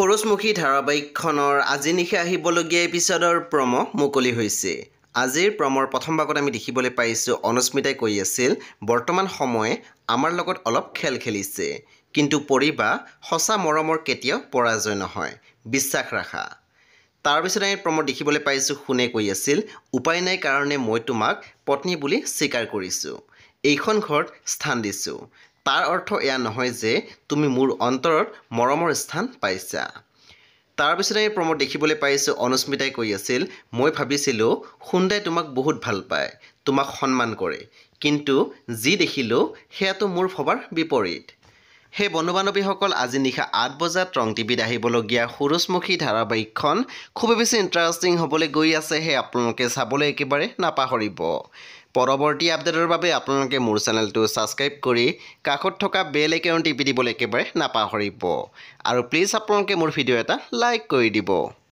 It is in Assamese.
খৰচমুখী ধাৰাবাহিকখনৰ আজি নিশা আহিবলগীয়া এপিছডৰ প্ৰম' মুকলি হৈছে। আজিৰ প্ৰমৰ প্ৰথম ভাগত আমি দেখিবলৈ পাইছোঁ অনুস্মিতাই কৈ আছিল বৰ্তমান সময়ে আমাৰ লগত অলপ খেল খেলিছে, কিন্তু পৰিবা সঁচা মৰমৰ কেতিয়াও পৰাজয় নহয়, বিশ্বাস ৰাখা। তাৰপিছত আমি প্ৰমত দেখিবলৈ পাইছোঁ সোণে কৈ আছিল উপায় নাই কাৰণে মই তোমাক পত্নী বুলি স্বীকাৰ কৰিছোঁ, এইখন ঘৰত স্থান দিছোঁ। তাৰ অৰ্থ এয়া নহয় যে তুমি মোৰ অন্তৰত মৰমৰ স্থান পাইছা। তাৰপিছত আমি প্ৰমত দেখিবলৈ পাইছোঁ অনুস্মিতাই কৈ আছিল মই ভাবিছিলোঁ সোণদাই তোমাক বহুত ভাল পায়, তোমাক সন্মান কৰে, কিন্তু যি দেখিলোঁ সেয়াটো মোৰ ভবাৰ বিপৰীত। সেই বন্ধু বান্ধৱীসকল আজি নিশা 8 বজাত ৰং টিভিত আহিবলগীয়া খৰচমুখী ধাৰাবাহিকখন খুবেই বেছি ইণ্টাৰেষ্টিং হ'বলৈ গৈ আছে, সেই আপোনালোকে চাবলৈ একেবাৰে নাপাহৰিব। পৰৱৰ্তী আপডেটৰ বাবে আপোনালোকে মোৰ চেনেলটো ছাবস্ক্ৰাইব কৰি কাষত থকা বেল আইকন টিপি দিবলৈ একেবাৰে নাপাহৰিব। আৰু প্লিজ আপোনালোকে মোৰ ভিডিঅ' এটা লাইক কৰি দিব।